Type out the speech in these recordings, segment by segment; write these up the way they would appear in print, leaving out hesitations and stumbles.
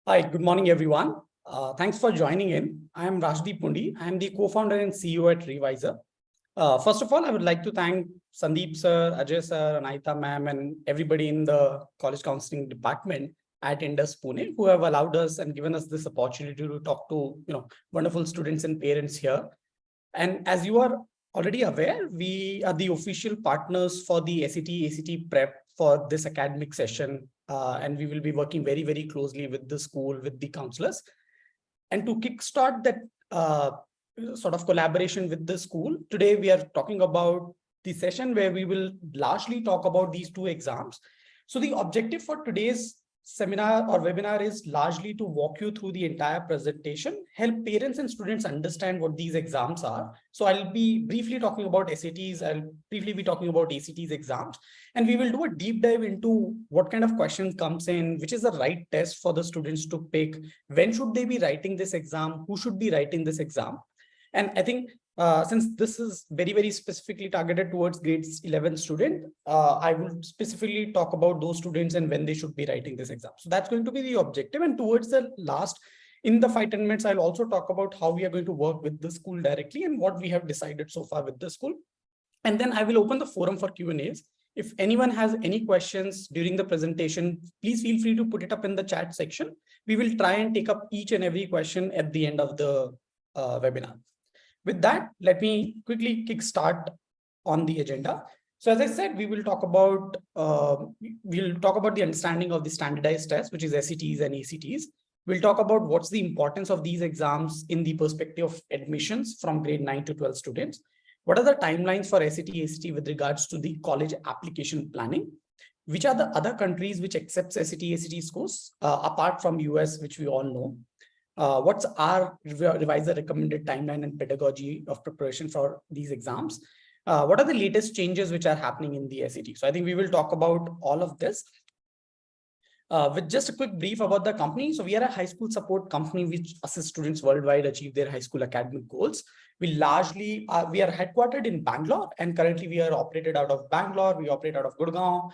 Hi, good morning, everyone. Thanks for joining in. I am Rajdeep Pundi. I am the co-founder and CEO at ReWiser. First of all, I would like to thank Sandeep sir, Ajay sir, Anaita ma'am, and everybody in the college counseling department at Indus Pune who have allowed us and given us this opportunity to talk to wonderful students and parents here. And as you are already aware, we are the official partners for the ACT prep for this academic session. And we will be working very, very closely with the school, with the counselors. And to kickstart that sort of collaboration with the school, today we are talking about the session where we will largely talk about these two exams. So the objective for today's seminar or webinar is largely to walk you through the entire presentation, help parents and students understand what these exams are. So I'll be briefly talking about SATs, I'll briefly be talking about ACTs exams, and we will do a deep dive into what kind of questions comes in, which is the right test for the students to pick, when should they be writing this exam, who should be writing this exam. And I think since this is very, very specifically targeted towards grades 11 student, I will specifically talk about those students and when they should be writing this exam. So that's going to be the objective. And towards the last, in the 5-10 minutes, I'll also talk about how we are going to work with the school directly and what we have decided so far with the school. And then I will open the forum for Q&As. If anyone has any questions during the presentation, please feel free to put it up in the chat section. We will try and take up each and every question at the end of the webinar. With that, let me quickly kickstart on the agenda. So as I said, we will talk about the understanding of the standardized tests, which is SATs and ACTs. We'll talk about what's the importance of these exams in the perspective of admissions from grade 9 to 12 students. What are the timelines for SAT, ACT with regards to the college application planning? Which are the other countries which accepts SAT, ACT scores apart from US, which we all know? What's our ReWiser recommended timeline and pedagogy of preparation for these exams? What are the latest changes which are happening in the SAT? So I think we will talk about all of this. With just a quick brief about the company. So we are a high school support company which assists students worldwide achieve their high school academic goals. We largely, we are headquartered in Bangalore, and currently we are operated out of Bangalore. We operate out of Gurgaon.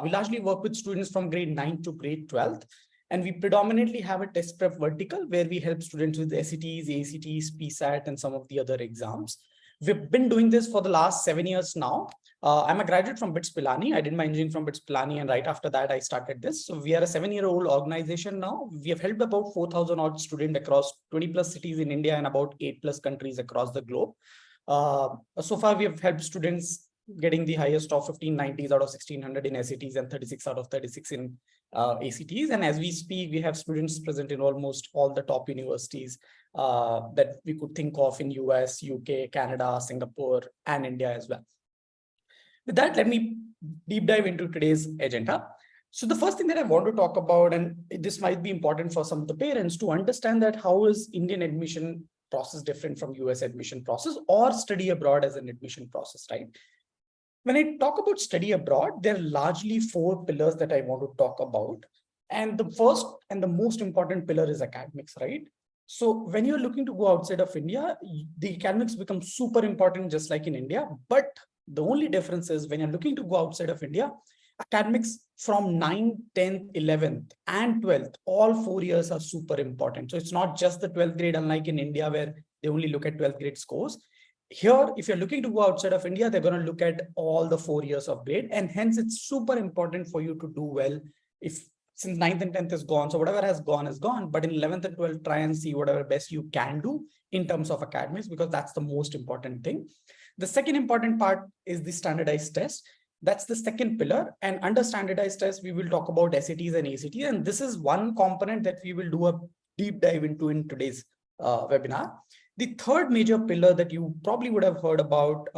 We largely work with students from grade 9 to grade 12. And we predominantly have a test prep vertical where we help students with SATs, ACTs, PSAT, and some of the other exams. We've been doing this for the last 7 years now. I'm a graduate from BITS Pilani. I did my engineering from BITS Pilani, and right after that, I started this. So we are a 7-year-old organization now. We have helped about 4,000 odd students across 20 plus cities in India and about 8 plus countries across the globe. So far, we have helped students getting the highest of 1590s out of 1600 in SATs and 36 out of 36 in ACTs. And as we speak, we have students present in almost all the top universities that we could think of in US, UK, Canada, Singapore, and India as well. With that, let me deep dive into today's agenda. So the first thing that I want to talk about, and this might be important for some of the parents to understand, that how is Indian admission process different from US admission process or study abroad as an admission process, right? When I talk about study abroad, there are largely 4 pillars that I want to talk about. And the first and the most important pillar is academics, right? So when you're looking to go outside of India, the academics become super important, just like in India. But the only difference is when you're looking to go outside of India, academics from 9th, 10th, 11th, and 12th, all 4 years are super important. So it's not just the 12th grade, unlike in India, where they only look at 12th grade scores. Here, if you're looking to go outside of India, they're going to look at all the 4 years of grade. And hence, it's super important for you to do well. If since 9th and 10th is gone, so whatever has gone is gone. But in 11th and 12th, try and see whatever best you can do in terms of academics, because that's the most important thing. The second important part is the standardized test. That's the second pillar. And under standardized test, we will talk about SATs and ACTs. And this is one component that we will do a deep dive into in today's webinar. The third major pillar that you probably would have heard about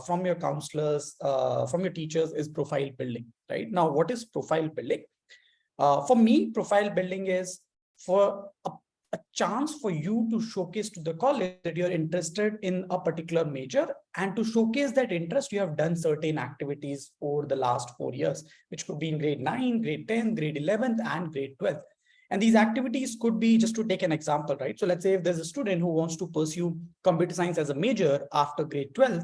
from your counselors, from your teachers, is profile building, right? Now, what is profile building? For me, profile building is for a chance for you to showcase to the college that you're interested in a particular major, and to showcase that interest, you have done certain activities over the last 4 years, which could be in grade 9, grade 10, grade 11th, and grade 12th. And these activities could be, just to take an example, right? So let's say if there's a student who wants to pursue computer science as a major after grade 12,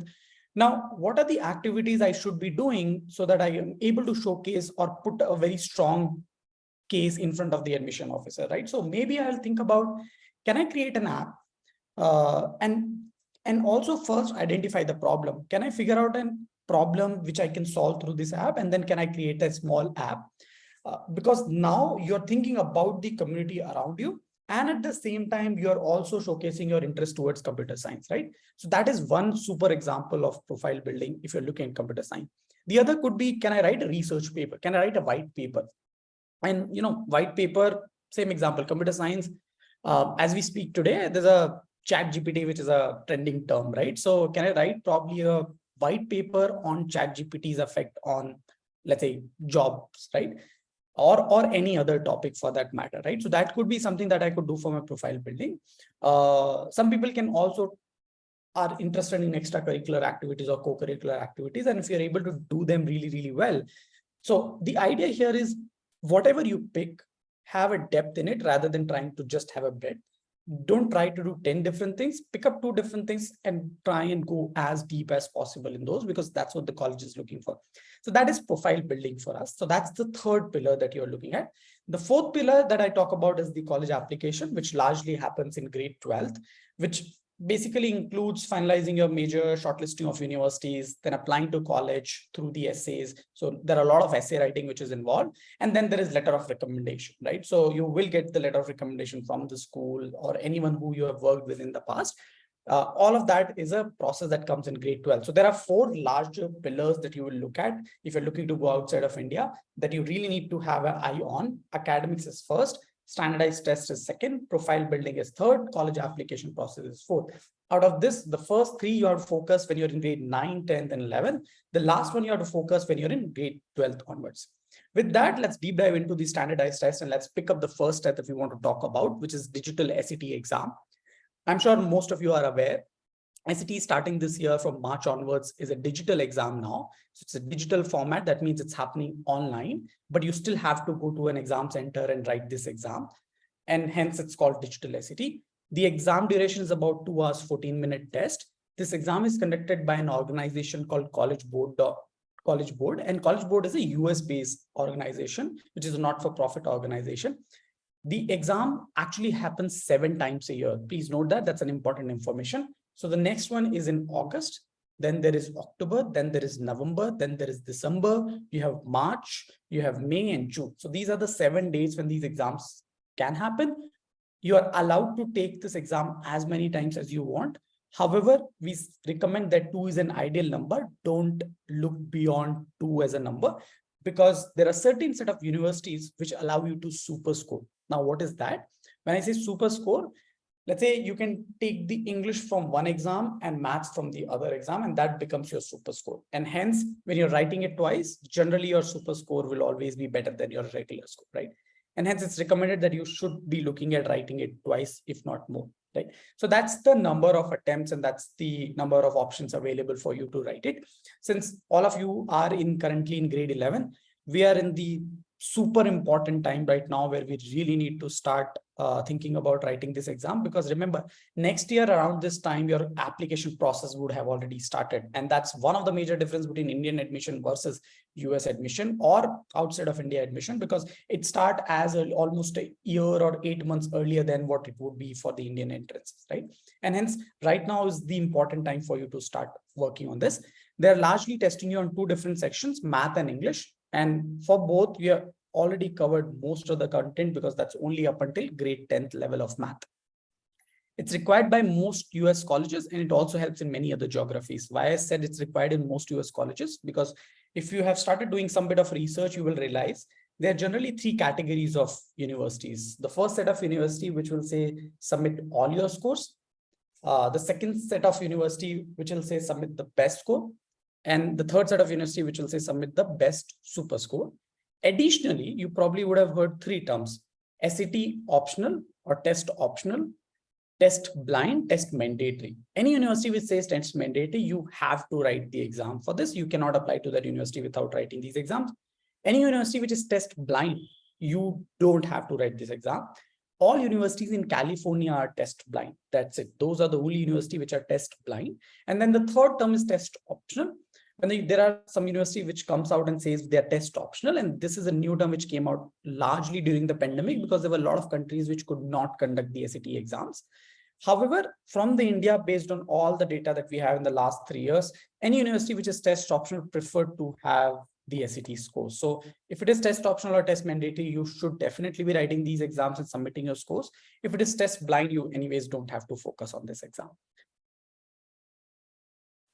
now what are the activities I should be doing so that I am able to showcase or put a very strong case in front of the admission officer, right? So maybe I'll think about, can I create an app? And also first identify the problem. Can I figure out a problem which I can solve through this app? And then can I create a small app? Because now you're thinking about the community around you. And at the same time, you're also showcasing your interest towards computer science, right? So that is one super example of profile building if you're looking at computer science. The other could be, can I write a research paper? Can I write a white paper? And white paper, same example, computer science. As we speak today, there's a chat GPT, which is a trending term, right? So can I write probably a white paper on chat GPT's effect on, let's say, jobs, right? Or any other topic for that matter, right? So that could be something that I could do for my profile building. Some people can also are interested in extracurricular activities or co-curricular activities. And if you're able to do them really, really well. So the idea here is whatever you pick, have a depth in it rather than trying to just have a breadth. Don't try to do 10 different things, pick up 2 different things and try and go as deep as possible in those, because that's what the college is looking for. So that is profile building for us. So that's the third pillar that you're looking at. The fourth pillar that I talk about is the college application, which largely happens in grade 12th, which basically includes finalizing your major, shortlisting of universities, then applying to college through the essays. So there are a lot of essay writing which is involved. And then there is letter of recommendation, right? So you will get the letter of recommendation from the school or anyone who you have worked with in the past. All of that is a process that comes in grade 12. So there are 4 larger pillars that you will look at if you're looking to go outside of India that you really need to have an eye on. Academics is first. Standardized test is second, profile building is third, college application process is fourth. Out of this, the first 3 you have to focus when you're in grade 9, 10th, and 11th. The last one you have to focus when you're in grade 12th onwards. With that, let's deep dive into the standardized test and let's pick up the first step that we want to talk about, which is digital SAT exam. I'm sure most of you are aware. SAT starting this year from March onwards is a digital exam now. So it's a digital format. That means it's happening online, but you still have to go to an exam center and write this exam. And hence it's called digital SAT. The exam duration is about 2 hours, 14-minute test. This exam is conducted by an organization called College Board. And College Board is a US-based organization, which is a not-for-profit organization. The exam actually happens 7 times a year. Please note that that's an important information. So the next one is in August, then there is October, then there is November, then there is December, you have March, you have May and June. So these are the 7 days when these exams can happen. You are allowed to take this exam as many times as you want. However, we recommend that 2 is an ideal number. Don't look beyond 2 as a number, because there are certain set of universities which allow you to super score. Now, what is that? When I say super score, let's say you can take the English from one exam and maths from the other exam, and that becomes your super score. And hence, when you're writing it twice, generally your super score will always be better than your regular score, right? And hence it's recommended that you should be looking at writing it twice, if not more, right? So that's the number of attempts and that's the number of options available for you to write it. Since all of you are currently in grade 11, we are in the super important time right now where we really need to start thinking about writing this exam, because remember, next year around this time, your application process would have already started. And that's one of the major difference between Indian admission versus US admission or outside of India admission, because it starts as almost a year or 8 months earlier than what it would be for the Indian entrances, right? And hence right now is the important time for you to start working on this. They're largely testing you on 2 different sections, math and English. And for both, we have already covered most of the content because that's only up until grade 10th level of math. It's required by most US colleges, and it also helps in many other geographies. Why I said it's required in most US colleges, because if you have started doing some bit of research, you will realize there are generally 3 categories of universities. The first set of university, which will say submit all your scores. The second set of university, which will say submit the best score. And the third set of university, which will say submit the best super score. Additionally, you probably would have heard 3 terms: SAT optional or test optional, test blind, test mandatory. Any university which says test mandatory, you have to write the exam for this. You cannot apply to that university without writing these exams. Any university which is test blind, you don't have to write this exam. All universities in California are test blind. That's it. Those are the only universities which are test blind. And then the third term is test optional, And there are some university which comes out and says they're test optional. And this is a new term which came out largely during the pandemic because there were a lot of countries which could not conduct the SAT exams. However, from the India, based on all the data that we have in the last 3 years, any university which is test optional prefer to have the SAT scores. So if it is test optional or test mandatory, you should definitely be writing these exams and submitting your scores. If it is test blind, you anyways don't have to focus on this exam.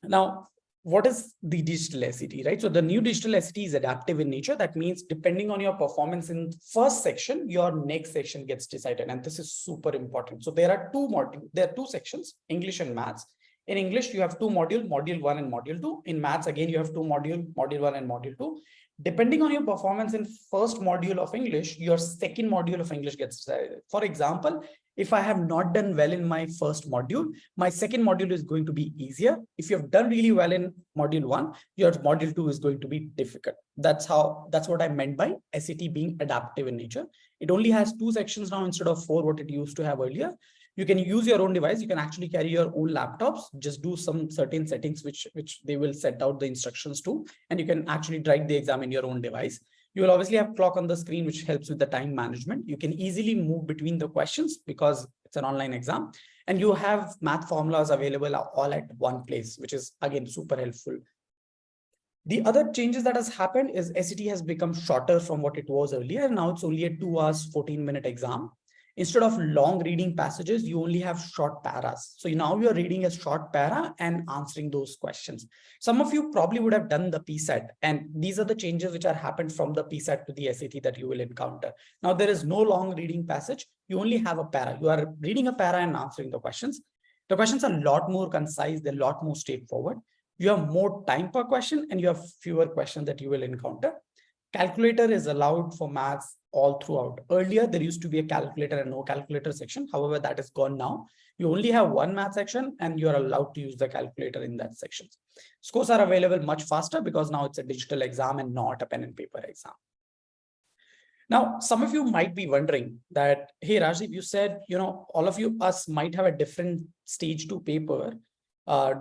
Now, what is the digital SAT, right? So the new digital SAT is adaptive in nature. That means depending on your performance in first section, your next section gets decided. And this is super important. So there are two sections, English and maths. In English, you have two modules, module 1 and module 2. In maths, again, you have two modules, module 1 and module 2. Depending on your performance in first module of English, your second module of English gets decided. For example, if I have not done well in my first module, my second module is going to be easier. If you have done really well in module 1, your module 2 is going to be difficult. That's what I meant by SAT being adaptive in nature. It only has 2 sections now instead of 4, what it used to have earlier. You can use your own device. You can actually carry your own laptops, just do some certain settings, which they will set out the instructions to, and you can actually write the exam in your own device. You will obviously have clock on the screen, which helps with the time management. You can easily move between the questions because it's an online exam, and you have math formulas available all at one place, which is again super helpful. The other changes that has happened is SAT has become shorter from what it was earlier. Now it's only a 2 hours, 14-minute exam. Instead of long reading passages, you only have short paras. So now you're reading a short para and answering those questions. Some of you probably would have done the PSAT, and these are the changes which are happened from the PSAT to the SAT that you will encounter. Now there is no long reading passage. You only have a para. You are reading a para and answering the questions. The questions are a lot more concise. They're a lot more straightforward. You have more time per question and you have fewer questions that you will encounter. Calculator is allowed for maths all throughout. Earlier, there used to be a calculator and no calculator section. However, that is gone now. You only have one math section and you are allowed to use the calculator in that section. Scores are available much faster because now it's a digital exam and not a pen and paper exam. Now, some of you might be wondering that, hey, Rajiv, you said, all of us might have a different stage 2 paper.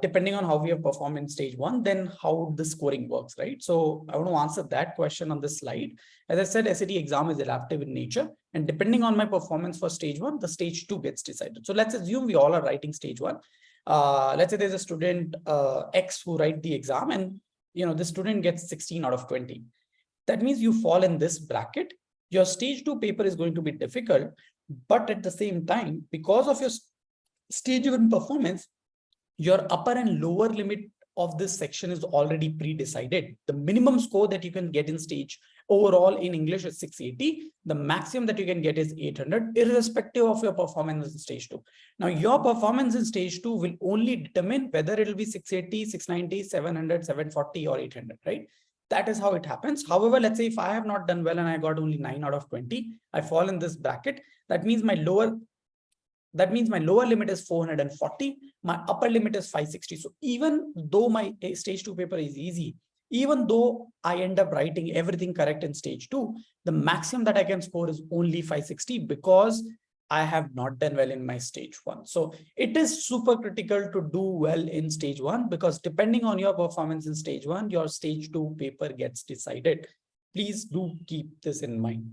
Depending on how we have performed in stage 1, then how the scoring works, right? So I want to answer that question on this slide. As I said, SAT exam is adaptive in nature, and depending on my performance for stage 1, the stage 2 gets decided. So let's assume we all are writing stage 1. Let's say there's a student X who write the exam, and the student gets 16 out of 20. That means you fall in this bracket. Your stage 2 paper is going to be difficult, but at the same time, because of your stage 1 performance, your upper and lower limit of this section is already pre-decided. The minimum score that you can get in stage overall in English is 680. The maximum that you can get is 800, irrespective of your performance in stage 2. Now, your performance in stage 2 will only determine whether it will be 680, 690, 700, 740, or 800, right? That is how it happens. However, let's say if I have not done well and I got only 9 out of 20, I fall in this bracket. That means my lower limit is 440, my upper limit is 560. So even though my stage 2 paper is easy, even though I end up writing everything correct in stage 2, the maximum that I can score is only 560 because I have not done well in my stage 1. So it is super critical to do well in stage 1 because depending on your performance in stage 1, your stage 2 paper gets decided. Please do keep this in mind.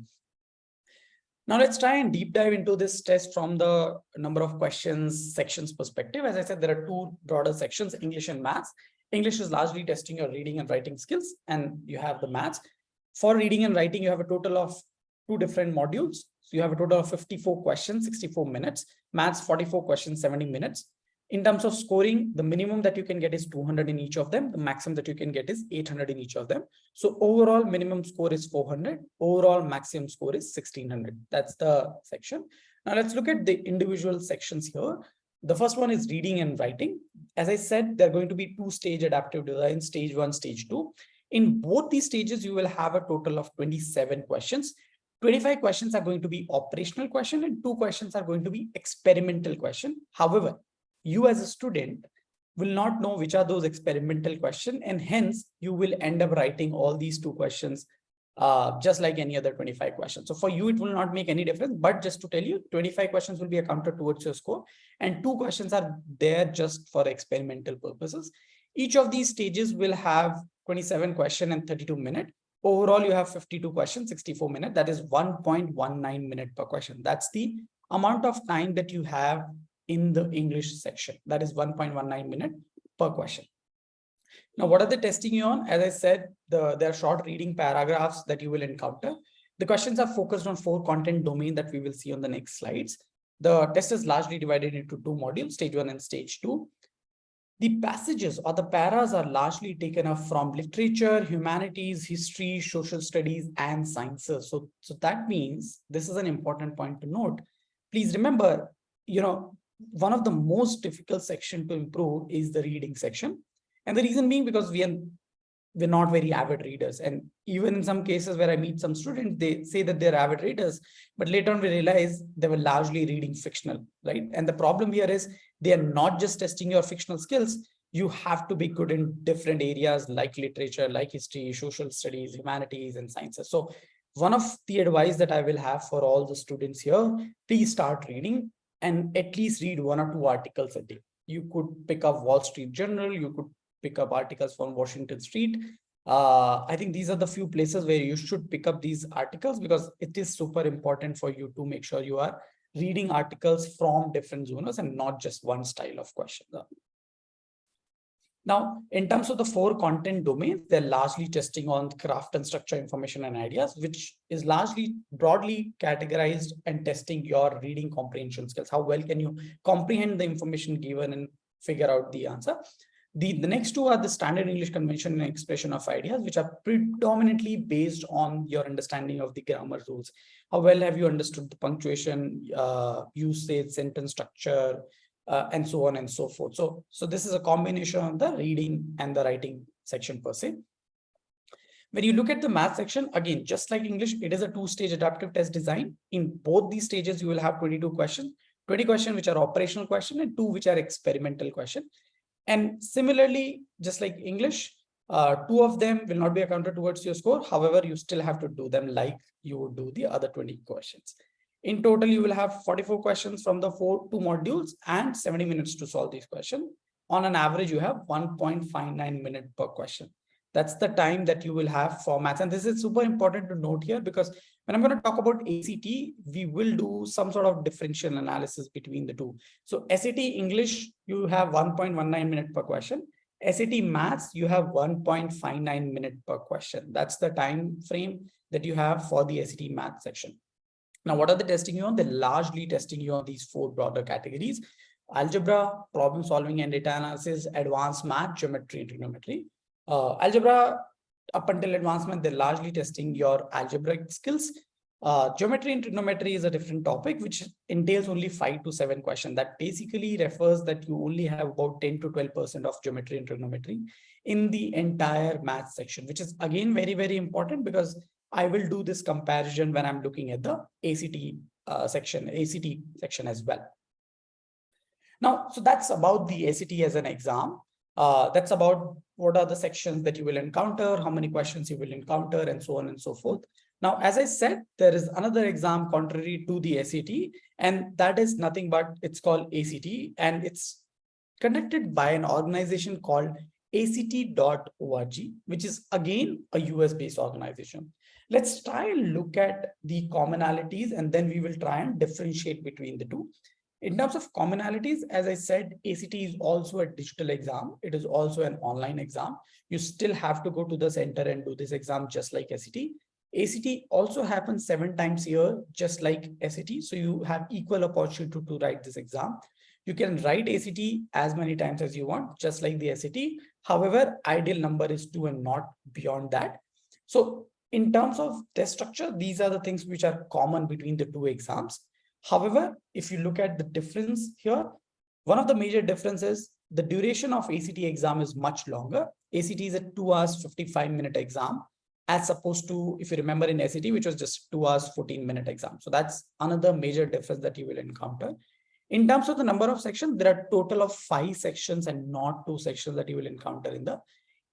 Now let's try and deep dive into this test from the number of questions sections perspective. As I said, there are 2 broader sections, English and maths. English is largely testing your reading and writing skills, and you have the maths. For reading and writing, you have a total of 2 different modules. So you have a total of 54 questions, 64 minutes. Maths, 44 questions, 70 minutes. In terms of scoring, the minimum that you can get is 200 in each of them. The maximum that you can get is 800 in each of them. So overall minimum score is 400. Overall maximum score is 1600. That's the section. Now let's look at the individual sections here. The first one is reading and writing. As I said, there are going to be 2-stage adaptive design, stage 1, stage 2. In both these stages, you will have a total of 27 questions. 25 questions are going to be operational question and 2 questions are going to be experimental question. However, you as a student will not know which are those experimental questions, and hence you will end up writing all these 2 questions just like any other 25 questions. So for you, it will not make any difference, but just to tell you, 25 questions will be accounted towards your score and 2 questions are there just for experimental purposes. Each of these stages will have 27 question and 32 minute. Overall, you have 52 questions, 64 minutes. That is 1.19 minute per question. That's the amount of time that you have in the English section. That is 1.19 minute per question. Now, what are they testing you on? As I said, there are short reading paragraphs that you will encounter. The questions are focused on 4 content domains that we will see on the next slides. The test is largely divided into 2 modules, stage 1 and stage 2. The passages or the paras are largely taken up from literature, humanities, history, social studies, and sciences. So that means this is an important point to note. Please remember, one of the most difficult section to improve is the reading section. And the reason being because we're not very avid readers. And even in some cases where I meet some students, they say that they're avid readers, but later on we realize they were largely reading fictional, right? And the problem here is they are not just testing your fictional skills. You have to be good in different areas like literature, like history, social studies, humanities, and sciences. So one of the advice that I will have for all the students here, please start reading and at least read 1 or 2 articles a day. You could pick up Wall Street Journal, you could pick up articles from Washington Street. I think these are the few places where you should pick up these articles because it is super important for you to make sure you are reading articles from different genres and not just one style of question. Now, in terms of the 4 content domains, they're largely testing on craft and structure, information, and ideas, which is largely broadly categorized and testing your reading comprehension skills. How well can you comprehend the information given and figure out the answer? The next 2 are the standard English convention and expression of ideas, which are predominantly based on your understanding of the grammar rules. How well have you understood the punctuation, usage, sentence structure, and so on and so forth. So this is a combination of the reading and the writing section per se. When you look at the math section, again, just like English, it is a 2-stage adaptive test design. In both these stages, you will have 22 questions, 20 questions which are operational questions and 2 which are experimental questions. And similarly, just like English, 2 of them will not be accounted towards your score. However, you still have to do them like you would do the other 20 questions. In total, you will have 44 questions from the 2 modules and 70 minutes to solve these questions. On an average, you have 1.59 minutes per question. That's the time that you will have for maths. And this is super important to note here because when I'm going to talk about ACT, we will do some sort of differential analysis between the 2. So SAT English, you have 1.19 minutes per question. SAT Maths, you have 1.59 minutes per question. That's the time frame that you have for the SAT Maths section. Now, what are they testing you on? They're largely testing you on these 4 broader categories: algebra, problem solving and data analysis, advanced math, geometry, and trigonometry. Algebra, up until advancement, they're largely testing your algebraic skills. Geometry and trigonometry is a different topic, which entails only 5 to 7 questions. That basically refers that you only have about 10 to 12% of geometry and trigonometry in the entire math section, which is again very, very important because I will do this comparison when I'm looking at the ACT section as well. Now, so that's about the ACT as an exam. That's about what are the sections that you will encounter, how many questions you will encounter, and so on and so forth. Now, as I said, there is another exam contrary to the SAT, and that is nothing but it's called ACT, and it's conducted by an organization called ACT.org, which is again a US-based organization. Let's try and look at the commonalities, and then we will try and differentiate between the 2. In terms of commonalities, as I said, ACT is also a digital exam. It is also an online exam. You still have to go to the center and do this exam just like SAT. ACT also happens 7 times a year, just like SAT. So you have equal opportunity to write this exam. You can write ACT as many times as you want, just like the SAT. However, ideal number is 2 and not beyond that. So in terms of test structure, these are the things which are common between the 2 exams. However, if you look at the difference here, one of the major differences, the duration of ACT exam is much longer. ACT is a 2 hours, 55-minute exam, as opposed to, if you remember in SAT, which was just 2 hours, 14-minute exam. So that's another major difference that you will encounter. In terms of the number of sections, there are a total of 5 sections and not 2 sections that you will encounter in the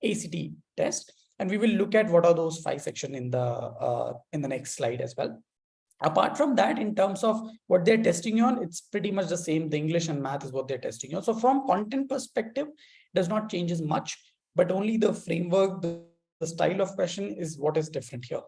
ACT test. And we will look at what are those 5 sections in the next slide as well. Apart from that, in terms of what they're testing you on, it's pretty much the same. The English and math is what they're testing you on. So from content perspective, does not change as much, but only the framework, the style of question is what is different here.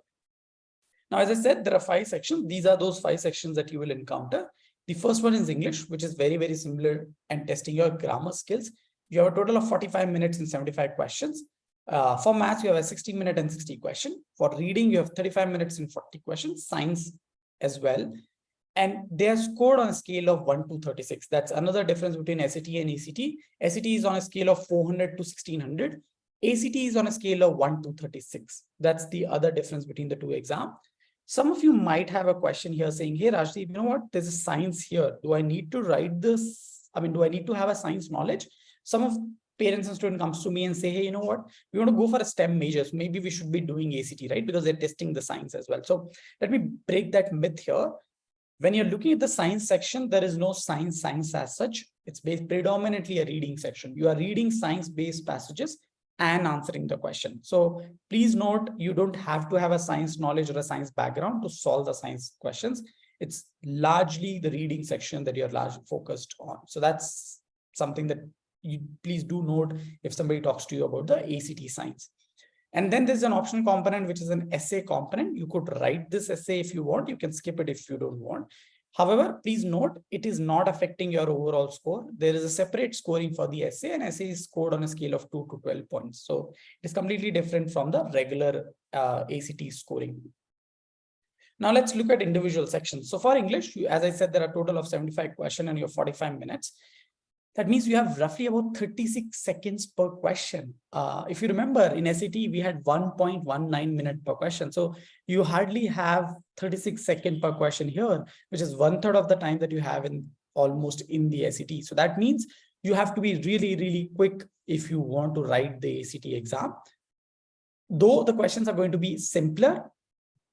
Now, as I said, there are 5 sections. These are those 5 sections that you will encounter. The first one is English, which is very, very similar and testing your grammar skills. You have a total of 45 minutes and 75 questions. For maths, you have a 60-minute and 60 question. For reading, you have 35 minutes and 40 questions. Science as well. And they are scored on a scale of 1 to 36. That's another difference between SAT and ACT. SAT is on a scale of 400 to 1600. ACT is on a scale of 1 to 36. That's the other difference between the 2 exams. Some of you might have a question here saying, hey, Rajdeep, you know what? There's a science here. Do I need to write this? I mean, do I need to have a science knowledge? Some of parents and students comes to me and say, hey, you know what? We want to go for a STEM major. So maybe we should be doing ACT, right? Because they're testing the science as well. So let me break that myth here. When you're looking at the science section, there is no science as such. It's predominantly a reading section. You are reading science-based passages and answering the question. So please note, you don't have to have a science knowledge or a science background to solve the science questions. It's largely the reading section that you're largely focused on. So that's something that you please do note if somebody talks to you about the ACT science. And then there's an optional component, which is an essay component. You could write this essay if you want. You can skip it if you don't want. However, please note, it is not affecting your overall score. There is a separate scoring for the essay, and essay is scored on a scale of 2 to 12 points. So it's completely different from the regular ACT scoring. Now let's look at individual sections. So for English, as I said, there are a total of 75 questions and you have 45 minutes. That means you have roughly about 36 seconds per question. If you remember, in SAT, we had 1.19 minutes per question. So you hardly have 36 seconds per question here, which is 1/3 of the time that you have in almost in the SAT. So that means you have to be really, really quick if you want to write the ACT exam. Though the questions are going to be simpler,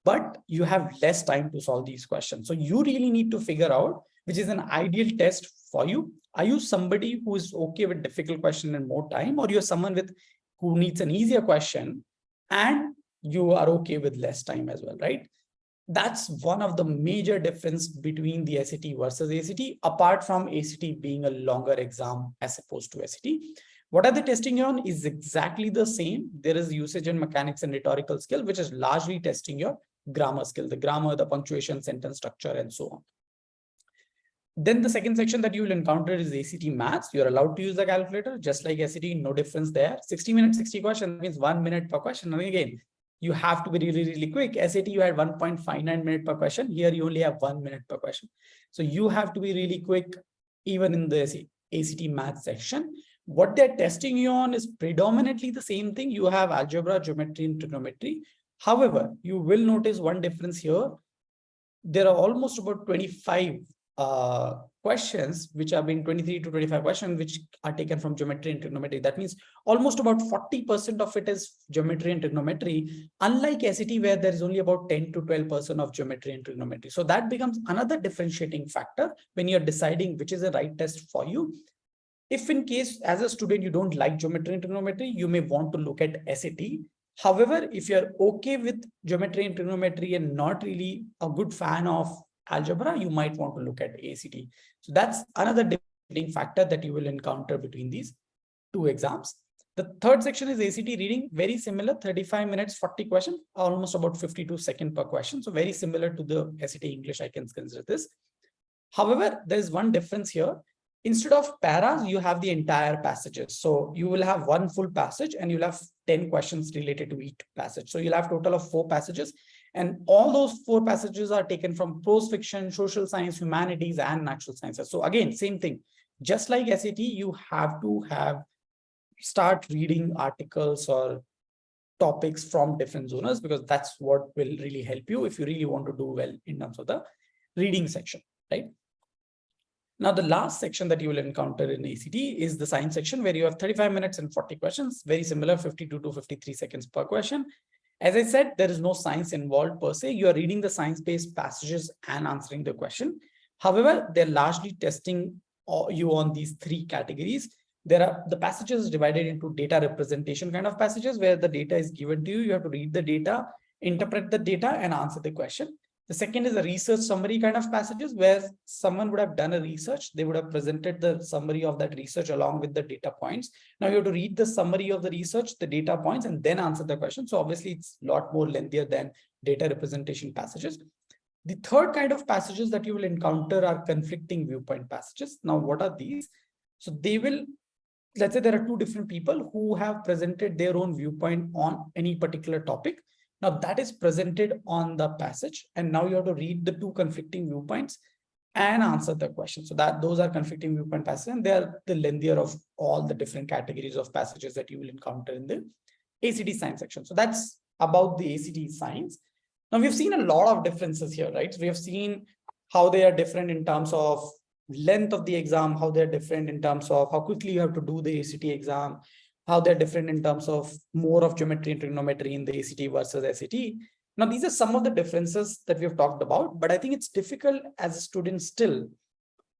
but you have less time to solve these questions. So you really need to figure out which is an ideal test for you. Are you somebody who is okay with difficult question and more time, or you're someone who needs an easier question and you are okay with less time as well, right? That's one of the major difference between the SAT versus ACT, apart from ACT being a longer exam as opposed to SAT. What are they testing you on is exactly the same. There is usage and mechanics and rhetorical skill, which is largely testing your grammar skill, the grammar, the punctuation, sentence structure, and so on. Then the second section that you will encounter is ACT maths. You're allowed to use the calculator, just like SAT, no difference there. 60 minutes, 60 questions means 1 minute per question. And again, you have to be really, really quick. SAT, you had 1.59 minutes per question. Here, you only have 1 minute per question. So you have to be really quick, even in the ACT maths section. What they're testing you on is predominantly the same thing. You have algebra, geometry, and trigonometry. However, you will notice one difference here. There are almost about 25 questions, which have been 23 to 25 questions, which are taken from geometry and trigonometry. That means almost about 40% of it is geometry and trigonometry, unlike SAT, where there is only about 10 to 12% of geometry and trigonometry. So that becomes another differentiating factor when you're deciding which is the right test for you. If in case as a student, you don't like geometry and trigonometry, you may want to look at SAT. However, if you're okay with geometry and trigonometry and not really a good fan of algebra, you might want to look at ACT. So that's another differentiating factor that you will encounter between these 2 exams. The third section is ACT reading, very similar, 35 minutes, 40 questions, almost about 52 seconds per question. So very similar to the SAT English, I can consider this. However, there is one difference here. Instead of paras, you have the entire passages. So you will have one full passage and you'll have 10 questions related to each passage. So you'll have a total of 4 passages. And all those 4 passages are taken from prose fiction, social science, humanities, and natural sciences. So again, same thing. Just like SAT, you have to start reading articles or topics from different zones, because that's what will really help you if you really want to do well in terms of the reading section, right? Now, the last section that you will encounter in ACT is the science section, where you have 35 minutes and 40 questions, very similar, 52 to 53 seconds per question. As I said, there is no science involved per se. You are reading the science-based passages and answering the question. However, they're largely testing you on these 3 categories. The passages divided into data representation kind of passages, where the data is given to you. You have to read the data, interpret the data, and answer the question. The second is a research summary kind of passages where someone would have done a research. They would have presented the summary of that research along with the data points. Now you have to read the summary of the research, the data points, and then answer the question. So obviously it's a lot more lengthier than data representation passages. The third kind of passages that you will encounter are conflicting viewpoint passages. Now, what are these? So they will, let's say there are two different people who have presented their own viewpoint on any particular topic. Now that is presented on the passage, and now you have to read the two conflicting viewpoints and answer the question. So that those are conflicting viewpoint passages, and they are the lengthier of all the different categories of passages that you will encounter in the ACT science section. So that's about the ACT science. Now we've seen a lot of differences here, right? So we have seen how they are different in terms of length of the exam, how they're different in terms of how quickly you have to do the ACT exam, how they're different in terms of more of geometry and trigonometry in the ACT versus SAT. Now, these are some of the differences that we have talked about, but I think it's difficult as a student still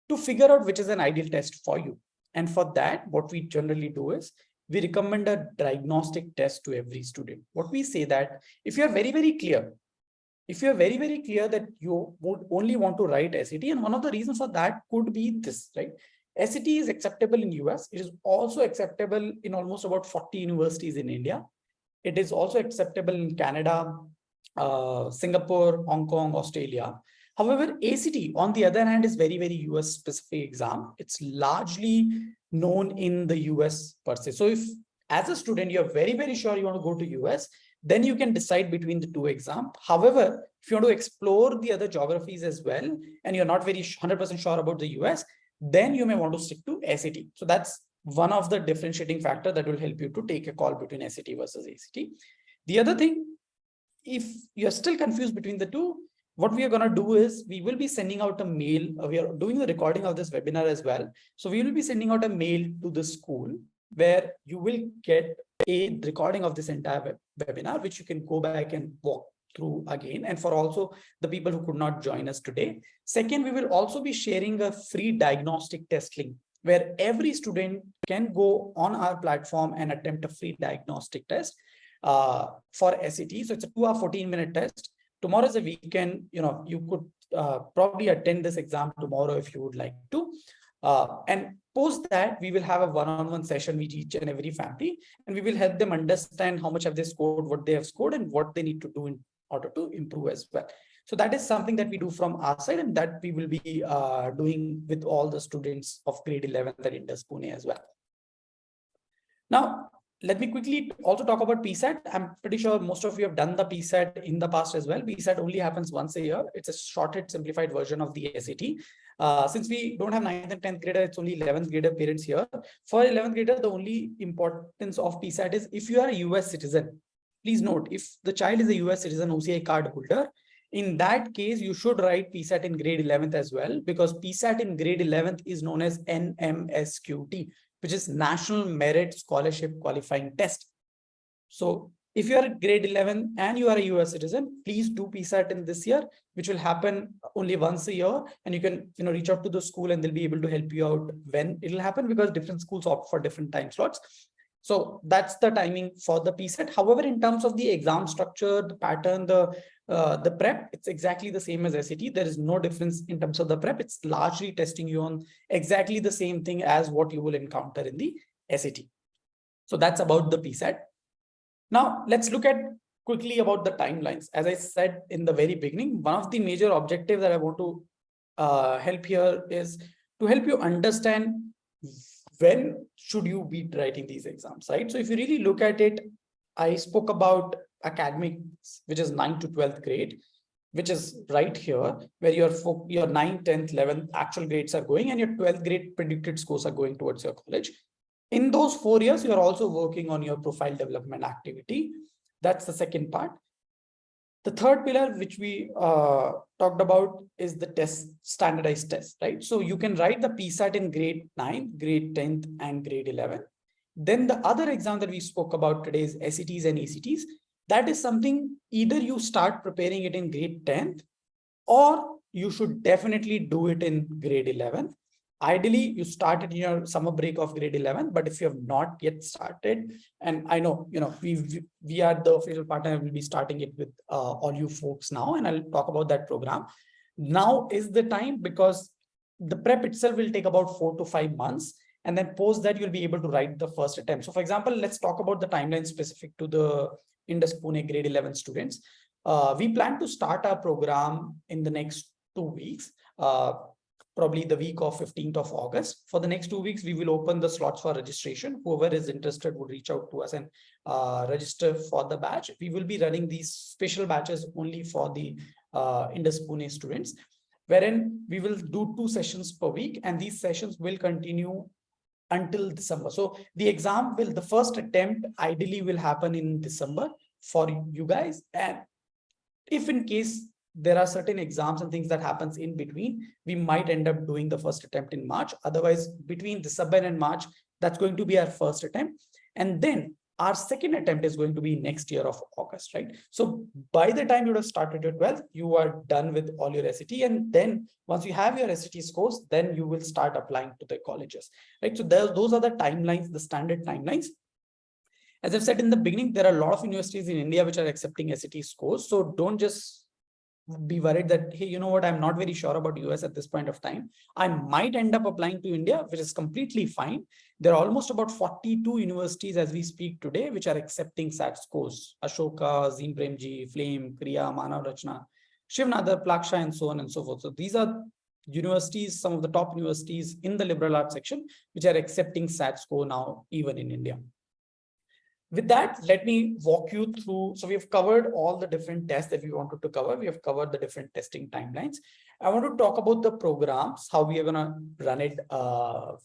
to figure out which is an ideal test for you. And for that, what we generally do is we recommend a diagnostic test to every student. What we say that if you are very, very clear, that you would only want to write SAT, and one of the reasons for that could be this, right? SAT is acceptable in US. It is also acceptable in almost about 40 universities in India. It is also acceptable in Canada, Singapore, Hong Kong, Australia. However, ACT, on the other hand, is very, very US specific exam. It's largely known in the US per se. So if as a student, you're very, very sure you want to go to US, then you can decide between the two exams. However, if you want to explore the other geographies as well, and you're not very 100% sure about the US, then you may want to stick to SAT. So that's one of the differentiating factor that will help you to take a call between SAT versus ACT. The other thing, if you're still confused between the two, what we are going to do is we will be sending out a mail. We are doing the recording of this webinar as well. So we will be sending out a mail to the school where you will get a recording of this entire webinar, which you can go back and walk through again. And for also the people who could not join us today. Second, we will also be sharing a free diagnostic test link where every student can go on our platform and attempt a free diagnostic test for SAT. So it's a 2-hour, 14-minute test. Tomorrow is a weekend. You could probably attend this exam tomorrow if you would like to. And post that, we will have a one-on-one session with each and every family, and we will help them understand how much have they scored, what they have scored, and what they need to do in order to improve as well. So that is something that we do from our side, and that we will be doing with all the students of grade 11 at Indus Pune as well. Now, let me quickly also talk about PSAT. I'm pretty sure most of you have done the PSAT in the past as well. PSAT only happens once a year. It's a shortened, simplified version of the SAT. Since we don't have 9th and 10th grader, it's only 11th grader parents here. For 11th grader, the only importance of PSAT is if you are a US citizen, please note, if the child is a US citizen, OCI card holder, in that case, you should write PSAT in grade 11th as well, because PSAT in grade 11th is known as NMSQT, which is National Merit Scholarship Qualifying Test. So if you are at grade 11 and you are a US citizen, please do PSAT in this year, which will happen only once a year. And you can reach out to the school and they'll be able to help you out when it'll happen, because different schools opt for different time slots. So that's the timing for the PSAT. However, in terms of the exam structure, the pattern, the prep, it's exactly the same as SAT. There is no difference in terms of the prep. It's largely testing you on exactly the same thing as what you will encounter in the SAT. So that's about the PSAT. Now let's look at quickly about the timelines. As I said in the very beginning, one of the major objectives that I want to help here is to help you understand when should you be writing these exams, right? So if you really look at it, I spoke about academics, which is 9th to 12th grade, which is right here, where your 9th, 10th, 11th actual grades are going, and your 12th grade predicted scores are going towards your college. In those 4 years, you're also working on your profile development activity. That's the second part. The third pillar, which we talked about, is the standardized test, right? So you can write the PSAT in grade 9, grade 10th, and grade 11. Then the other exam that we spoke about today is SATs and ACTs. That is something either you start preparing it in grade 10th, or you should definitely do it in grade 11th. Ideally, you started your summer break of grade 11, but if you have not yet started, and I know, we are the official partner, will be starting it with all you folks now, and I'll talk about that program. Now is the time, because the prep itself will take about 4 to 5 months. And then post that, you'll be able to write the first attempt. So for example, let's talk about the timeline specific to the Indus Pune grade 11 students. We plan to start our program in the next 2 weeks, probably the week of 15th of August. For the next 2 weeks, we will open the slots for registration. Whoever is interested would reach out to us and register for the batch. We will be running these special batches only for the Indus Pune students, wherein we will do 2 sessions per week, and these sessions will continue until December. So the first attempt ideally will happen in December for you guys. And if in case there are certain exams and things that happens in between, we might end up doing the first attempt in March. Otherwise, between December and March, that's going to be our first attempt. And then our second attempt is going to be next year of August, right? So by the time you would have started your 12th, you are done with all your SAT. And then once you have your SAT scores, then you will start applying to the colleges, right? So those are the timelines, the standard timelines. As I've said in the beginning, there are a lot of universities in India which are accepting SAT scores. So don't just be worried that, hey, you know what, I'm not very sure about US at this point of time. I might end up applying to India, which is completely fine. There are almost about 42 universities as we speak today, which are accepting SAT scores. Ashoka, Zim Premji, Flame, Kriya, Manav Rachna, Shivnadar, Plaksha, and so on and so forth. So these are universities, some of the top universities in the liberal arts section, which are accepting SAT score now, even in India. With that, let me walk you through. So we have covered all the different tests that we wanted to cover. We have covered the different testing timelines. I want to talk about the programs, how we are going to run it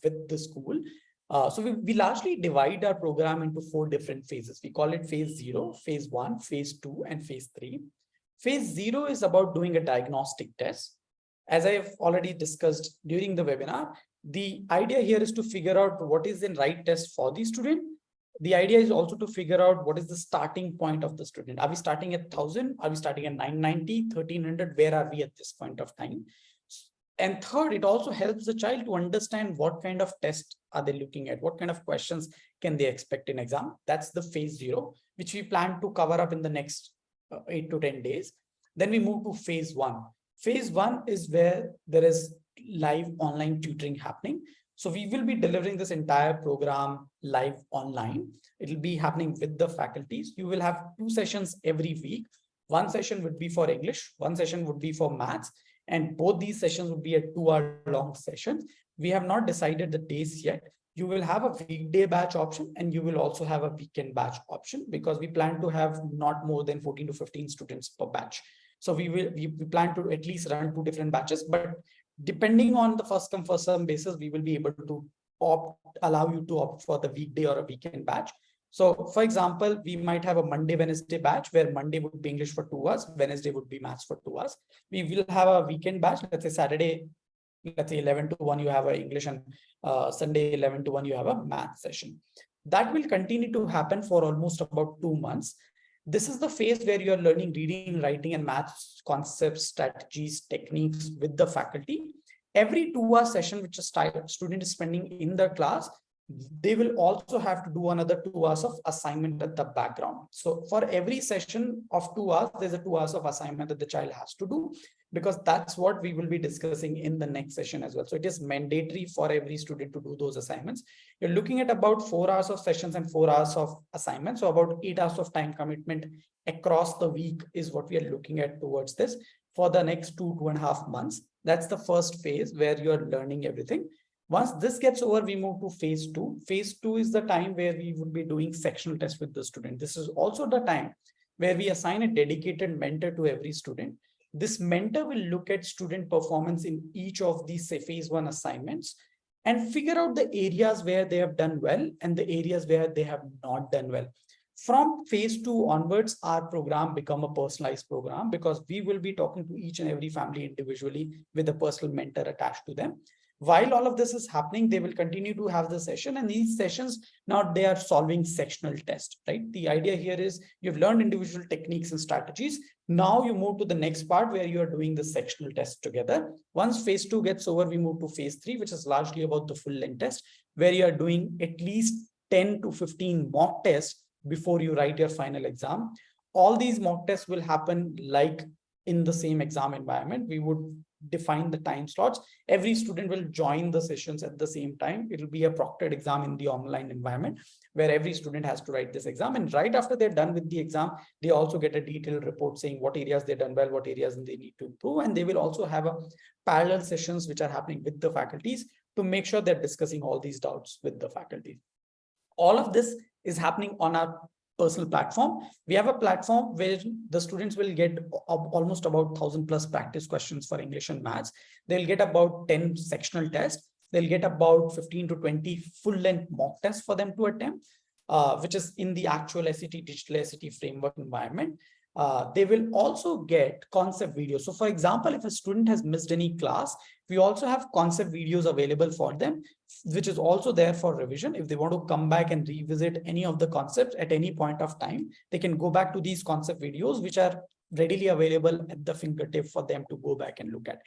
with the school. So we largely divide our program into 4 different phases. We call it phase 0, phase 1, phase 2, and phase 3. Phase 0 is about doing a diagnostic test. As I have already discussed during the webinar, the idea here is to figure out what is the right test for the student. The idea is also to figure out what is the starting point of the student. Are we starting at 1000? Are we starting at 990, 1300? Where are we at this point of time? And third, it also helps the child to understand what kind of test are they looking at? What kind of questions can they expect in exam? That's the phase 0, which we plan to cover up in the next 8 to 10 days. Then we move to phase 1. Phase 1 is where there is live online tutoring happening. So we will be delivering this entire program live online. It will be happening with the faculties. You will have 2 sessions every week. One session would be for English, one session would be for maths, and both these sessions would be a 2-hour-long session. We have not decided the days yet. You will have a weekday batch option, and you will also have a weekend batch option, because we plan to have not more than 14 to 15 students per batch. So we plan to at least run 2 different batches, but depending on the first come first serve basis, we will be able to allow you to opt for the weekday or a weekend batch. So for example, we might have a Monday, Wednesday batch where Monday would be English for 2 hours, Wednesday would be maths for 2 hours. We will have a weekend batch, let's say Saturday, let's say 11 to 1, you have an English, and Sunday 11 to 1, you have a math session. That will continue to happen for almost about 2 months. This is the phase where you're learning reading, writing, and maths concepts, strategies, techniques with the faculty. Every 2-hour session which a student is spending in the class, they will also have to do another 2 hours of assignment at the background. So for every session of 2 hours, there's a 2 hours of assignment that the child has to do, because that's what we will be discussing in the next session as well. So it is mandatory for every student to do those assignments. You're looking at about 4 hours of sessions and 4 hours of assignments. So about 8 hours of time commitment across the week is what we are looking at towards this for the next 2.5 months. That's the first phase where you're learning everything. Once this gets over, we move to phase 2. Phase 2 is the time where we would be doing sectional tests with the student. This is also the time where we assign a dedicated mentor to every student. This mentor will look at student performance in each of these, say, phase 1 assignments and figure out the areas where they have done well and the areas where they have not done well. From phase 2 onwards, our program become a personalized program, because we will be talking to each and every family individually with a personal mentor attached to them. While all of this is happening, they will continue to have the session, and these sessions, now they are solving sectional tests, right? The idea here is you've learned individual techniques and strategies. Now you move to the next part where you are doing the sectional test together. Once phase 2 gets over, we move to phase 3, which is largely about the full length test, where you are doing at least 10 to 15 mock tests before you write your final exam. All these mock tests will happen like in the same exam environment. We would define the time slots. Every student will join the sessions at the same time. It will be a proctored exam in the online environment where every student has to write this exam. And right after they're done with the exam, they also get a detailed report saying what areas they've done well, what areas they need to improve. And they will also have a parallel sessions which are happening with the faculties to make sure they're discussing all these doubts with the faculty. All of this is happening on our personal platform. We have a platform where the students will get almost about 1,000 plus practice questions for English and maths. They'll get about 10 sectional tests. They'll get about 15 to 20 full length mock tests for them to attempt, which is in the actual SAT digital SAT framework environment. They will also get concept videos. So for example, if a student has missed any class, we also have concept videos available for them, which is also there for revision. If they want to come back and revisit any of the concepts at any point of time, they can go back to these concept videos, which are readily available at the fingertip for them to go back and look at.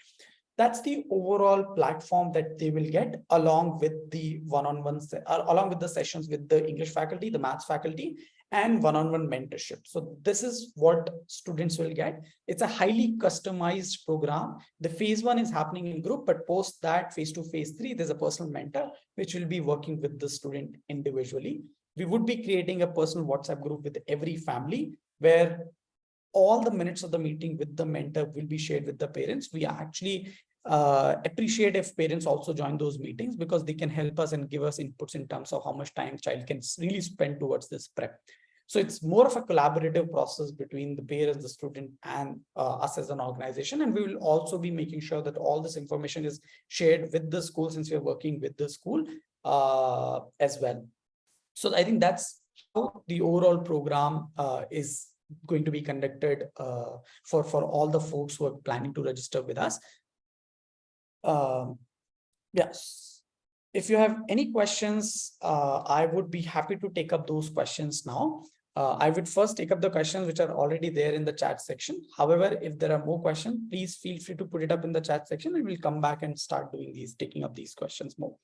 That's the overall platform that they will get along with the one-on-one, along with the sessions with the English faculty, the maths faculty, and one-on-one mentorship. So this is what students will get. It's a highly customized program. The phase 1 is happening in group, but post that phase 2, phase 3, there's a personal mentor, which will be working with the student individually. We would be creating a personal WhatsApp group with every family where all the minutes of the meeting with the mentor will be shared with the parents. We actually appreciate if parents also join those meetings because they can help us and give us inputs in terms of how much time child can really spend towards this prep. So it's more of a collaborative process between the parents, the student, and us as an organization. And we will also be making sure that all this information is shared with the school since we're working with the school as well. So I think that's how the overall program is going to be conducted for all the folks who are planning to register with us. Yes, if you have any questions, I would be happy to take up those questions now. I would first take up the questions which are already there in the chat section. However, if there are more questions, please feel free to put it up in the chat section and we'll come back and start doing these, taking up these questions more.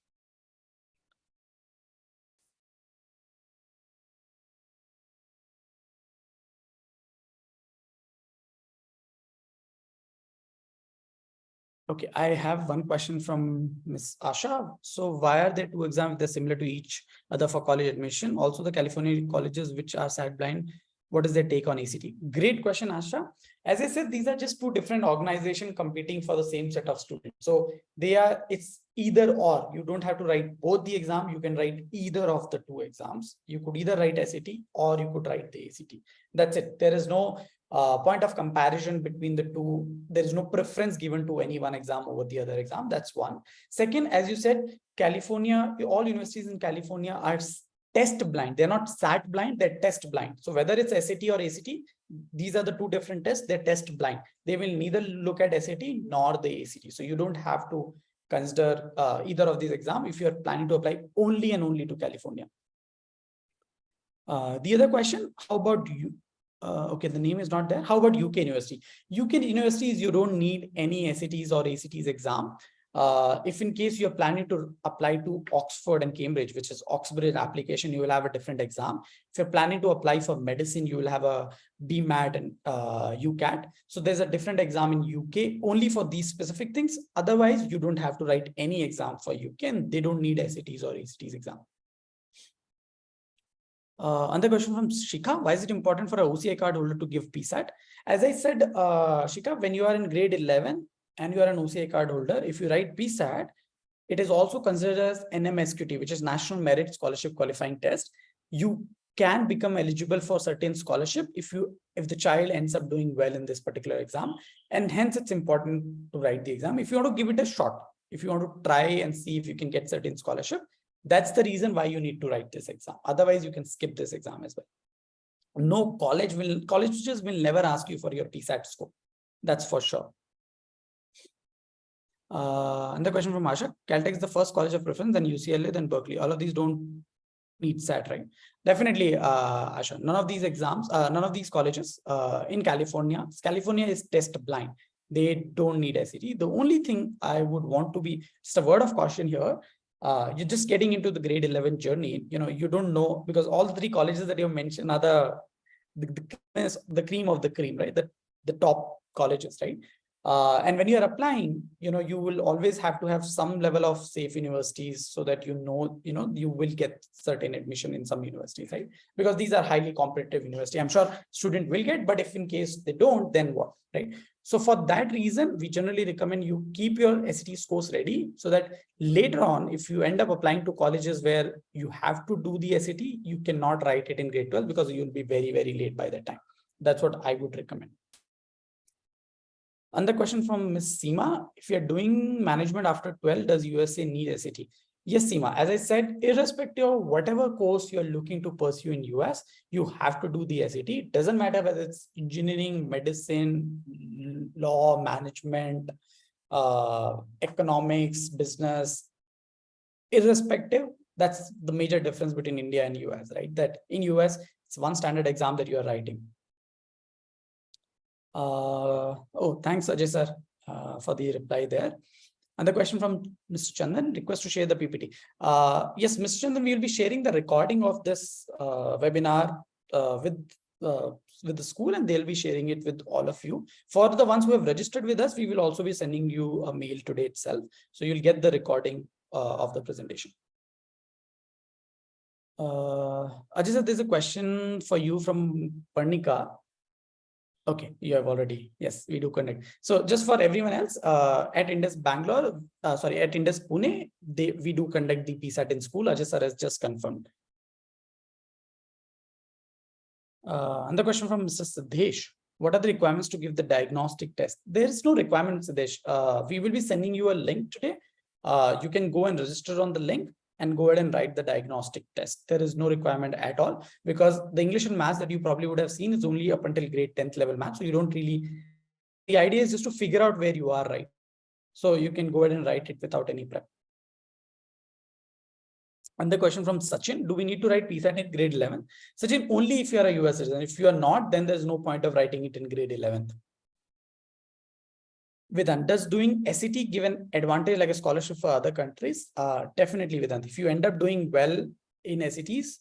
Okay, I have one question from Ms. Asha. So why are there two exams that are similar to each other for college admission? Also the California colleges which are SAT blind, what is their take on ACT? Great question, Asha. As I said, these are just two different organizations competing for the same set of students. So it's either or. You don't have to write both the exam. You can write either of the two exams. You could either write SAT or you could write the ACT. That's it. There is no point of comparison between the two. There is no preference given to any one exam over the other exam. That's one. Second, as you said, California, all universities in California are test blind. They're not SAT blind, they're test blind. So whether it's SAT or ACT, these are the two different tests. They're test blind. They will neither look at SAT nor the ACT. So you don't have to consider either of these exams if you're planning to apply only and only to California. The other question, how about you? Okay, the name is not there. How about UK University? UK universities, you don't need any SATs or ACTs exam. If in case you're planning to apply to Oxford and Cambridge, which is Oxbridge application, you will have a different exam. If you're planning to apply for medicine, you will have a BMAT and UCAT. So there's a different exam in UK only for these specific things. Otherwise, you don't have to write any exam for UK and they don't need SATs or ACTs exam. Another question from Shika. Why is it important for a OCI card holder to give PSAT? As I said, Shika, when you are in grade 11 and you are an OCI card holder, if you write PSAT, it is also considered as NMSQT, which is National Merit Scholarship Qualifying Test. You can become eligible for certain scholarship if the child ends up doing well in this particular exam. And hence it's important to write the exam. If you want to give it a shot, if you want to try and see if you can get certain scholarship, that's the reason why you need to write this exam. Otherwise, you can skip this exam as well. No colleges will never ask you for your PSAT score. That's for sure. And the question from Asha, Caltech is the first college of preference, then UCLA, then Berkeley. All of these don't need SAT, right? Definitely, Asha. None of these exams, none of these colleges in California is test blind. They don't need SAT. The only thing I would want to be just a word of caution here. You're just getting into the grade 11 journey. You don't know, because all the three colleges that you mentioned are the cream of the cream, right? The top colleges, right? And when you're applying, you will always have to have some level of safe universities so that you will get certain admission in some universities, right? Because these are highly competitive university. I'm sure student will get, but if in case they don't, then what, right? So for that reason, we generally recommend you keep your SAT scores ready so that later on, if you end up applying to colleges where you have to do the SAT, you cannot write it in grade 12 because you'll be very, very late by that time. That's what I would recommend. Another question from Ms. Seema, if you're doing management after 12, does USA need SAT? Yes, Seema, as I said, irrespective of whatever course you're looking to pursue in US, you have to do the SAT. It doesn't matter whether it's engineering, medicine, law, management, economics, business, irrespective. That's the major difference between India and US, right? That in US, it's one standard exam that you're writing. Oh, thanks, Ajay sir, for the reply there. And the question from Mr. Chandan, request to share the PPT. Yes, Mr. Chandan, we will be sharing the recording of this webinar with the school, and they'll be sharing it with all of you. For the ones who have registered with us, we will also be sending you a mail today itself. So you'll get the recording of the presentation. Ajay sir, there's a question for you from Parnika. Okay, you have already. Yes, we do conduct. So just for everyone else, at Indus Bangalore, at Indus Pune, we do conduct the PSAT in school. Ajay sir has just confirmed. Another question from Mr. Siddesh. What are the requirements to give the diagnostic test? There is no requirement, Siddesh. We will be sending you a link today. You can go and register on the link and go ahead and write the diagnostic test. There is no requirement at all, because the English and maths that you probably would have seen is only up until grade 10th level maths. So you don't really, the idea is just to figure out where you are, right? So you can go ahead and write it without any prep. And the question from Sachin, do we need to write PSAT in grade 11? Sachin, only if you are a US citizen. If you are not, then there's no point of writing it in grade 11th. Vedant, does doing SAT give an advantage like a scholarship for other countries? Definitely, Vedant. If you end up doing well in SATs,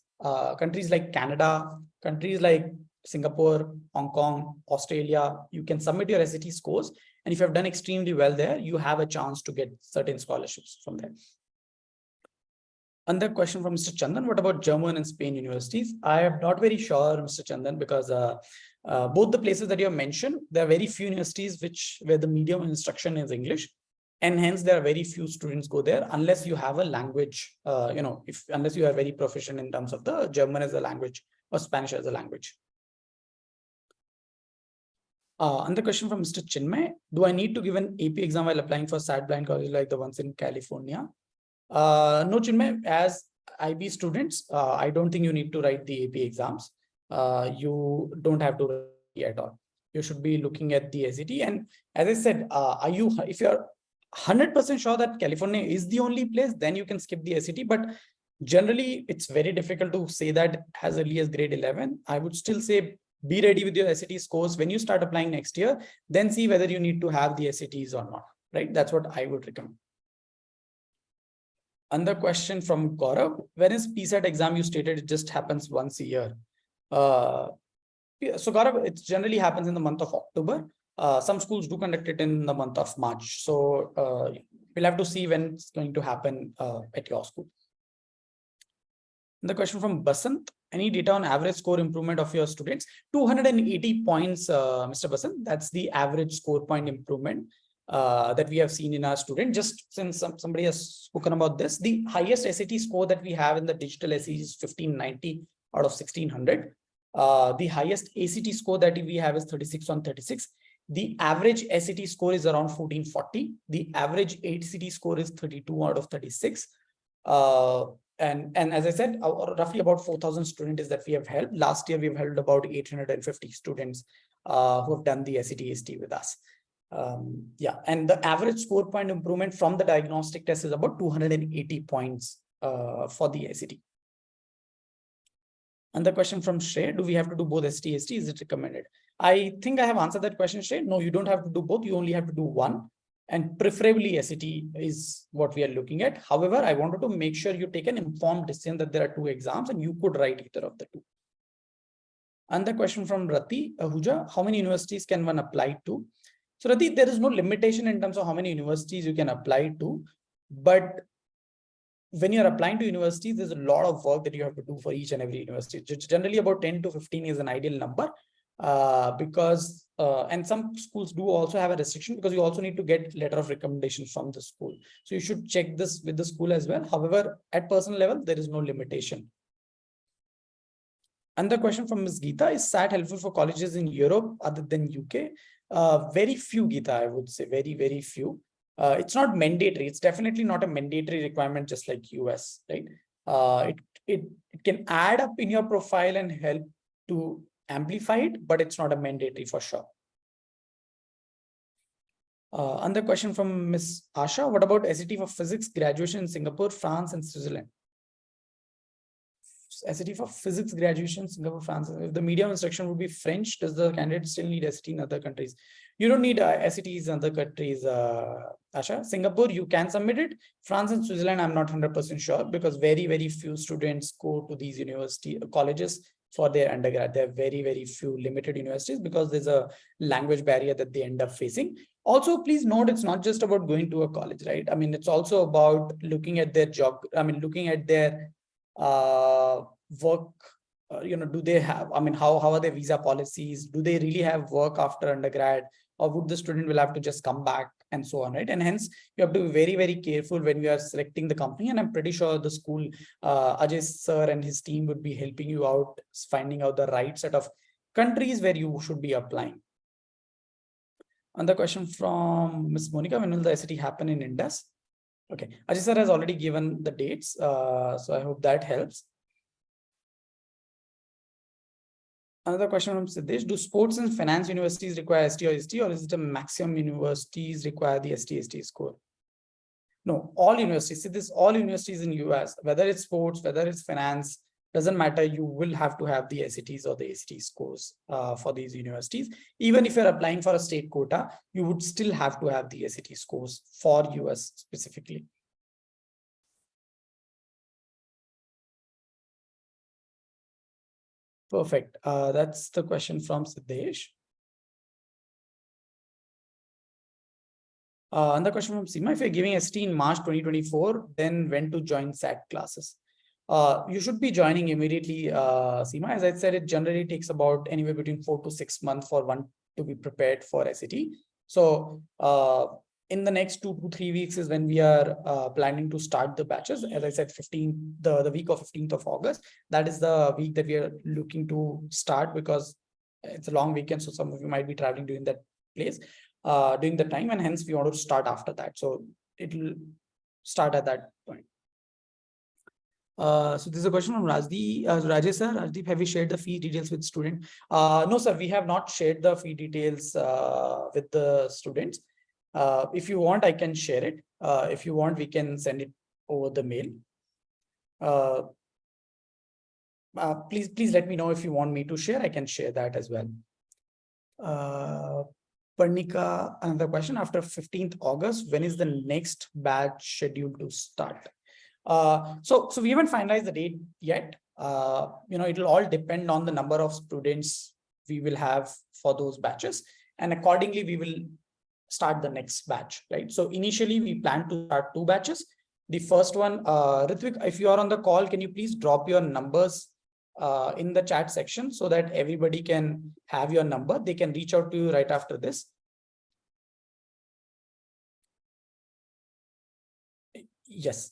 countries like Canada, countries like Singapore, Hong Kong, Australia, you can submit your SAT scores. And if you have done extremely well there, you have a chance to get certain scholarships from there. Another question from Mr. Chandan, what about German and Spain universities? I am not very sure, Mr. Chandan, because both the places that you have mentioned, there are very few universities where the medium of instruction is English, and hence there are very few students go there unless you have a language, unless you are very proficient in terms of the German as a language or Spanish as a language. Another question from Mr. Chinmay, do I need to give an AP exam while applying for SAT blind college like the ones in California? No, Chinmay, as IB students, I don't think you need to write the AP exams. You don't have to write at all. You should be looking at the SAT. And as I said, if you're 100% sure that California is the only place, then you can skip the SAT. But generally, it's very difficult to say that as early as grade 11. I would still say be ready with your SAT scores when you start applying next year. Then see whether you need to have the SATs or not. Right? That's what I would recommend. Another question from Gaurav, when is PSAT exam? You stated it just happens once a year. So Gaurav, it generally happens in the month of October. Some schools do conduct it in the month of March. So we'll have to see when it's going to happen at your school. The question from Basant, any data on average score improvement of your students? 280 points, Mr. Basant. That's the average score point improvement that we have seen in our student. Just since somebody has spoken about this, the highest SAT score that we have in the digital SAT is 1590 out of 1600. The highest ACT score that we have is 36 on 36. The average SAT score is around 1440. The average ACT score is 32 out of 36. And as I said, roughly about 4,000 students that we have helped. Last year, we've held about 850 students who have done the SAT ACT with us. Yeah, and the average score point improvement from the diagnostic test is about 280 points for the SAT. And the question from Shrey, do we have to do both ST, ST? Is it recommended? I think I have answered that question, Shrey. No, you don't have to do both. You only have to do one. And preferably SAT is what we are looking at. However, I wanted to make sure you take an informed decision that there are two exams and you could write either of the two. And the question from Rati Ahuja, how many universities can one apply to? So Rati, there is no limitation in terms of how many universities you can apply to, but when you're applying to universities, there's a lot of work that you have to do for each and every university. Generally about 10 to 15 is an ideal number because, and some schools do also have a restriction because you also need to get letter of recommendation from the school. So you should check this with the school as well. However, at personal level, there is no limitation. And the question from Ms. Geeta, is SAT helpful for colleges in Europe other than UK? Very few, Geeta, I would say, very, very few. It's not mandatory. It's definitely not a mandatory requirement, just like US, right? It can add up in your profile and help to amplify it, but it's not a mandatory for sure. Another question from Ms. Asha, what about SAT for physics graduation in Singapore, France, and Switzerland? SAT for physics graduation, Singapore, France. If the medium instruction would be French, does the candidate still need SAT in other countries? You don't need SATs in other countries, Asha. Singapore, you can submit it. France and Switzerland, I'm not 100% sure because very, very few students go to these university colleges for their undergrad. There are very, very few limited universities because there's a language barrier that they end up facing. Also, please note, it's not just about going to a college, right? I mean, it's also about looking at their job. I mean, looking at their work, do they have, I mean, how are their visa policies? Do they really have work after undergrad, or would the student will have to just come back and so on, right? And hence you have to be very, very careful when you are selecting the company. And I'm pretty sure the school, Ajay sir and his team would be helping you out, finding out the right set of countries where you should be applying. Another question from Ms. Monica, when will the SAT happen in Indus? Okay, Ajay sir has already given the dates, so I hope that helps. Another question from Siddesh, do sports and finance universities require ST or ST, or is it a maximum universities require the ST, ST score? No, all universities, see this, all universities in US, whether it's sports, whether it's finance, doesn't matter, you will have to have the SATs or the ACT scores for these universities. Even if you're applying for a state quota, you would still have to have the SAT scores for US specifically. Perfect. That's the question from Siddesh. Another question from Seema, if you're giving ST in March 2024, then when to join SAT classes? You should be joining immediately, Seema. As I said, it generally takes about anywhere between 4 to 6 months for one to be prepared for SAT. So in the next 2 to 3 weeks is when we are planning to start the batches. As I said, the week of 15th of August, that is the week that we are looking to start because it's a long weekend. So some of you might be traveling during that place, during the time, and hence we want to start after that. So it will start at that point. So this is a question from Rajdeep. Rajesh sir, Rajdeep, have you shared the fee details with student? No, sir, we have not shared the fee details with the students. If you want, I can share it. If you want, we can send it over the mail. Please let me know if you want me to share. I can share that as well. Parnika, another question. After 15th August, when is the next batch scheduled to start? So we haven't finalized the date yet. It will all depend on the number of students we will have for those batches, and accordingly we will start the next batch, right? So initially we plan to start 2 batches. The first one, Ritvik, if you are on the call, can you please drop your numbers in the chat section so that everybody can have your number? They can reach out to you right after this. Yes.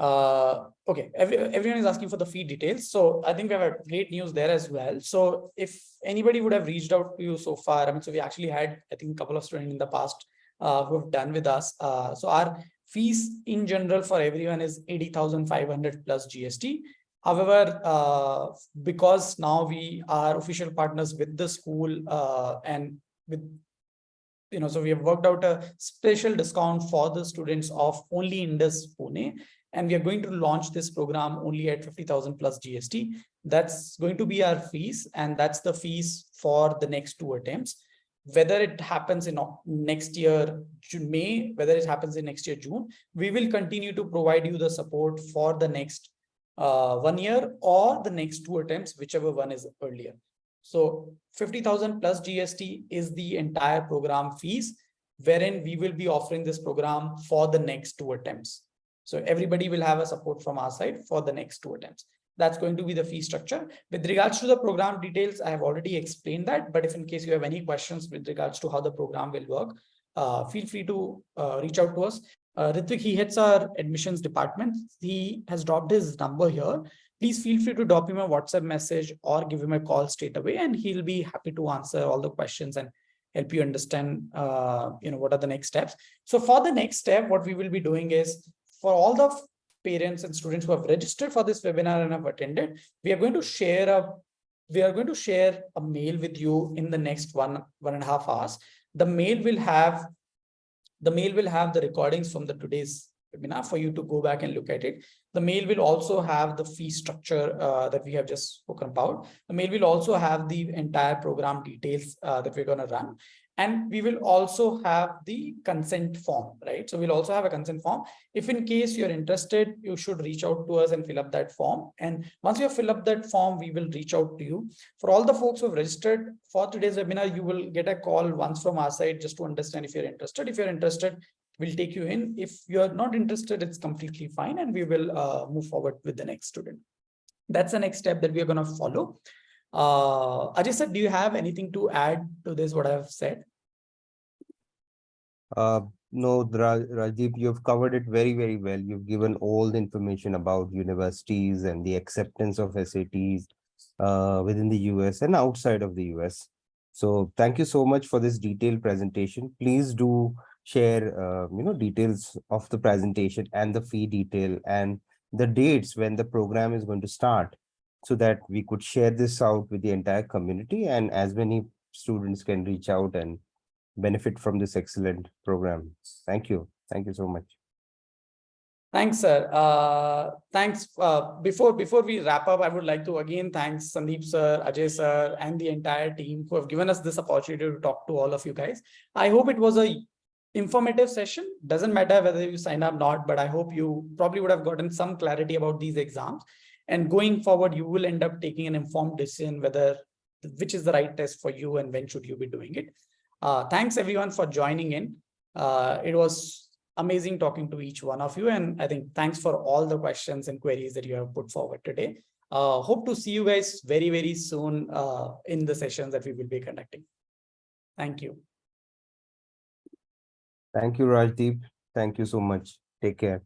Okay, everyone is asking for the fee details. So I think we have great news there as well. So if anybody would have reached out to you so far, I mean, so we actually had, I think, a couple of students in the past who have done with us. So our fees in general for everyone is 80,500 plus GST. However, because now we are official partners with the school and with so we have worked out a special discount for the students of only Indus Pune, and we are going to launch this program only at 50,000 plus GST. That's going to be our fees, and that's the fees for the next 2 attempts. Whether it happens in next year, May, whether it happens in next year, June, we will continue to provide you the support for the next 1 year or the next 2 attempts, whichever one is earlier. So 50,000 plus GST is the entire program fees, wherein we will be offering this program for the next 2 attempts. So everybody will have a support from our side for the next 2 attempts. That's going to be the fee structure. With regards to the program details, I have already explained that, but if in case you have any questions with regards to how the program will work, feel free to reach out to us. Ritvik, he heads our admissions department. He has dropped his number here. Please feel free to drop him a WhatsApp message or give him a call straight away, and he'll be happy to answer all the questions and help you understand, what are the next steps. So for the next step, what we will be doing is, for all the parents and students who have registered for this webinar and have attended, we are going to share a mail with you in the next 1.5 hours. The mail will have the recordings from the today's webinar for you to go back and look at it. The mail will also have the fee structure that we have just spoken about. The mail will also have the entire program details that we're going to run. And we will also have the consent form, right? So we'll also have a consent form. If in case you're interested, you should reach out to us and fill up that form. And once you have filled up that form, we will reach out to you. For all the folks who have registered for today's webinar, you will get a call once from our side just to understand if you're interested. If you're interested, we'll take you in. If you're not interested, it's completely fine, and we will move forward with the next student. That's the next step that we are going to follow. Ajay sir, do you have anything to add to this, what I have said? No, Rajdeep, you've covered it very, very well. You've given all the information about universities and the acceptance of SATs within the US and outside of the US. So thank you so much for this detailed presentation. Please do share, details of the presentation and the fee detail and the dates when the program is going to start, so that we could share this out with the entire community and as many students can reach out and benefit from this excellent program. Thank you. Thank you so much. Thanks, sir. Thanks. Before we wrap up, I would like to again thank Sandeep sir, Ajay sir, and the entire team who have given us this opportunity to talk to all of you guys. I hope it was a informative session. Doesn't matter whether you sign up or not, but I hope you probably would have gotten some clarity about these exams. And going forward, you will end up taking an informed decision which is the right test for you and when should you be doing it. Thanks everyone for joining in. It was amazing talking to each one of you, and I think thanks for all the questions and queries that you have put forward today. Hope to see you guys very, very soon in the sessions that we will be conducting. Thank you. Thank you, Rajdeep. Thank you so much. Take care.